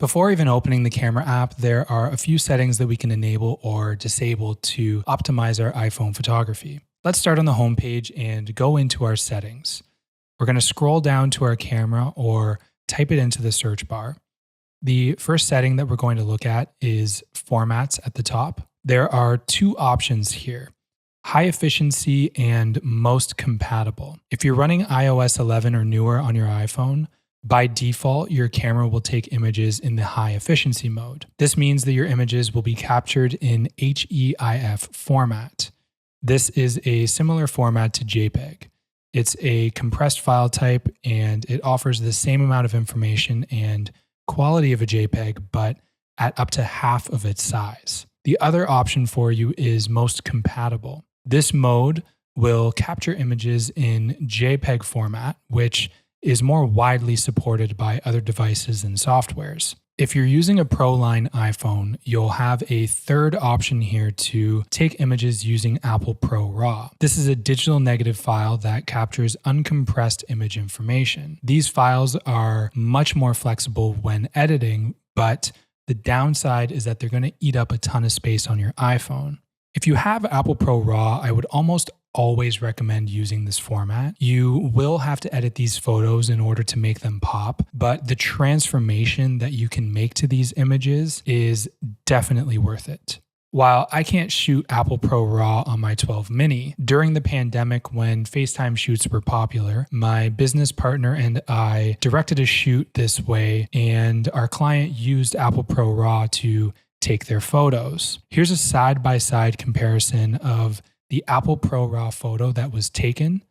Before even opening the camera app, there are a few settings that we can enable or disable to optimize our iPhone photography. Let's start on the home page and go into our settings. We're going to scroll down to our camera or type it into the search bar. The first setting that we're going to look at is formats at the top. There are two options here: high efficiency and most compatible. If you're running iOS 11 or newer on your iPhone, by default, your camera will take images in the high efficiency mode. This means that your images will be captured in HEIF format. This is a similar format to JPEG. It's a compressed file type and it offers the same amount of information and quality of a JPEG, but at up to half of its size. The other option for you is most compatible. This mode will capture images in JPEG format, which is more widely supported by other devices and softwares. If you're using a Pro line iPhone, you'll have a third option here to take images using Apple Pro RAW. This is a digital negative file that captures uncompressed image information. These files are much more flexible when editing, but the downside is that they're going to eat up a ton of space on your iPhone. If you have Apple Pro RAW, I would almost always recommend using this format. You will have to edit these photos in order to make them pop, but the transformation that you can make to these images is definitely worth it. While I can't shoot Apple Pro RAW on my 12 mini, during the pandemic when FaceTime shoots were popular, my business partner and I directed a shoot this way, and our client used Apple Pro RAW to take their photos. Here's a side-by-side comparison of the Apple Pro RAW photo that was taken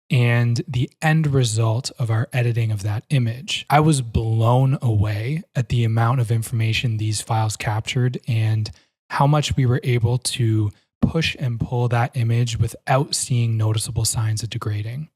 and the end result of our editing of that image. I was blown away at the amount of information these files captured and how much we were able to push and pull that image without seeing noticeable signs of degrading.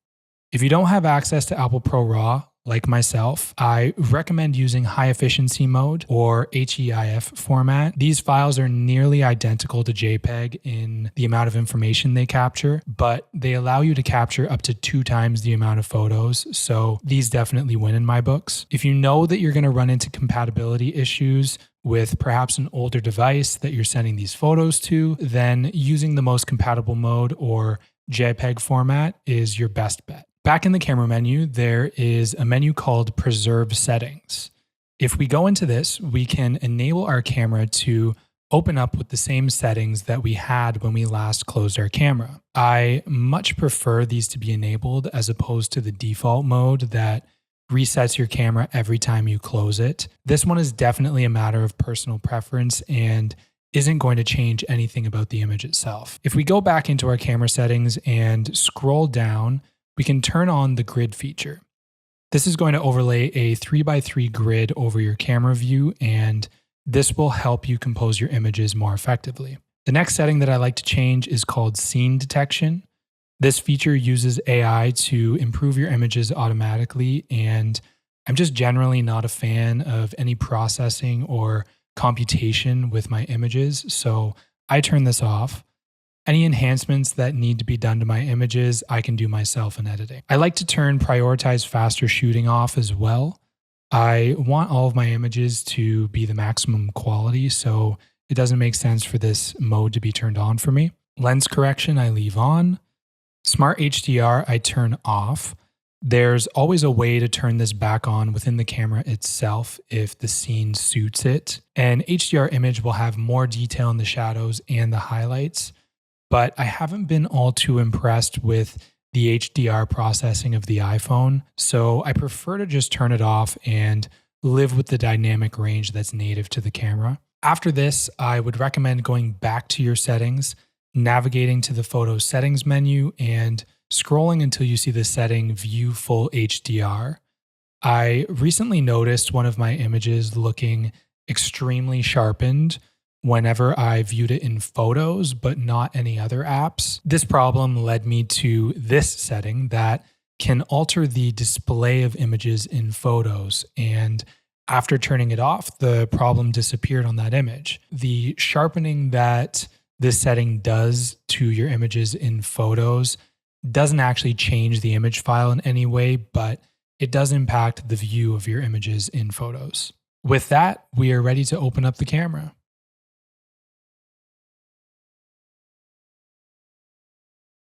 If you don't have access to Apple Pro RAW, like myself, I recommend using high efficiency mode or HEIF format. These files are nearly identical to JPEG in the amount of information they capture, but they allow you to capture up to 2 times the amount of photos. So these definitely win in my books. If you know that you're going to run into compatibility issues with perhaps an older device that you're sending these photos to, then using the most compatible mode or JPEG format is your best bet. Back in the camera menu, there is a menu called Preserve Settings. If we go into this, we can enable our camera to open up with the same settings that we had when we last closed our camera. I much prefer these to be enabled as opposed to the default mode that resets your camera every time you close it. This one is definitely a matter of personal preference and isn't going to change anything about the image itself. If we go back into our camera settings and scroll down, we can turn on the grid feature. This is going to overlay a 3x3 grid over your camera view, and this will help you compose your images more effectively. The next setting that I like to change is called scene detection. This feature uses AI to improve your images automatically, and I'm just generally not a fan of any processing or computation with my images, so I turn this off. Any enhancements that need to be done to my images, I can do myself in editing. I like to turn prioritize faster shooting off as well. I want all of my images to be the maximum quality, so it doesn't make sense for this mode to be turned on for me. Lens correction, I leave on. Smart HDR, I turn off. There's always a way to turn this back on within the camera itself if the scene suits it. An HDR image will have more detail in the shadows and the highlights, but I haven't been all too impressed with the HDR processing of the iPhone, so I prefer to just turn it off and live with the dynamic range that's native to the camera. After this, I would recommend going back to your settings, navigating to the photo settings menu, and scrolling until you see the setting View Full HDR. I recently noticed one of my images looking extremely sharpened whenever I viewed it in photos, but not any other apps. This problem led me to this setting that can alter the display of images in photos. And after turning it off, the problem disappeared on that image. The sharpening that this setting does to your images in photos doesn't actually change the image file in any way, but it does impact the view of your images in photos. With that, we are ready to open up the camera.